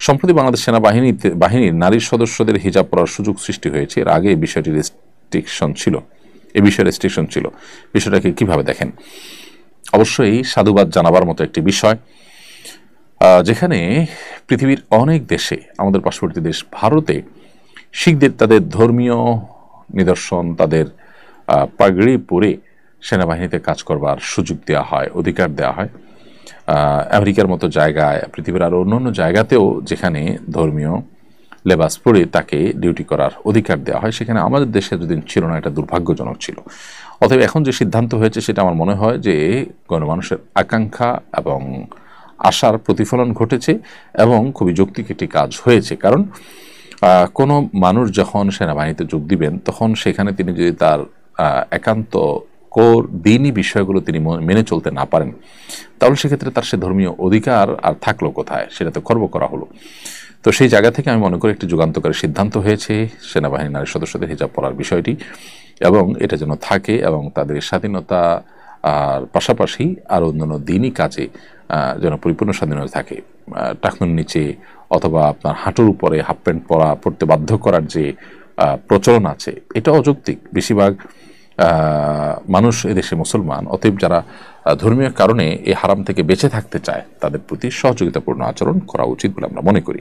সম্প্রতি বাংলাদেশ বাহিনীর নারী সদস্যদের হিজাব পরার সুযোগ সৃষ্টি হয়েছে। এর আগে এই বিষয়টি রেস্ট্রিকশন ছিল, এ বিষয়ে রেস্ট্রিকশন ছিল। বিষয়টাকে কিভাবে দেখেন? অবশ্যই সাধুবাদ জানাবার মতো একটি বিষয়, যেখানে পৃথিবীর অনেক দেশে, আমাদের পার্শ্ববর্তী দেশ ভারতে, শিখদের তাদের ধর্মীয় নিদর্শন, তাদের পাগড়ি পরে সেনাবাহিনীতে কাজ করবার সুযোগ দেওয়া হয়, অধিকার দেওয়া হয়। আমেরিকার মতো জায়গায়, পৃথিবীর আরও অন্য জায়গাতেও যেখানে ধর্মীয় লেবাস পরে তাকে ডিউটি করার অধিকার দেওয়া হয়, সেখানে আমাদের দেশে যদিন ছিল না, এটা দুর্ভাগ্যজনক ছিল। অতএব এখন যে সিদ্ধান্ত হয়েছে সেটা আমার মনে হয় যে গণমানুষের আকাঙ্ক্ষা এবং আশার প্রতিফলন ঘটেছে এবং খুবই যৌক্তিক একটি কাজ হয়েছে। কারণ কোনো মানুষ যখন সেনাবাহিনীতে যোগ দিবেন তখন সেখানে তিনি যদি তার একান্ত কোর দিনই বিষয়গুলো তিনি মেনে চলতে না পারেন, তাহলে সেক্ষেত্রে তার সে ধর্মীয় অধিকার আর থাকলো কোথায়? সেটা তো খর্ব করা হলো। তো সেই জায়গা থেকে আমি মনে করি একটি যুগান্তকারী সিদ্ধান্ত হয়েছে সেনাবাহিনীর নারী সদস্যদের হিজাব পরার বিষয়টি, এবং এটা যেন থাকে এবং তাদের স্বাধীনতা আর পাশাপাশি আরও অন্যান্য দিনই কাজে যেন পরিপূর্ণ স্বাধীনতা থাকে। টাকনুর নিচে অথবা আপনার হাঁটুর উপরে হাফ প্যান্ট পরতে বাধ্য করার যে প্রচলন আছে, এটা অযৌক্তিক। বেশিরভাগ মানুষ এদেশে মুসলমান, অতএব যারা ধর্মীয় কারণে এই হারাম থেকে বেঁচে থাকতে চায় তাদের প্রতি সহযোগিতাপূর্ণ আচরণ করা উচিত বলে আমরা মনে করি।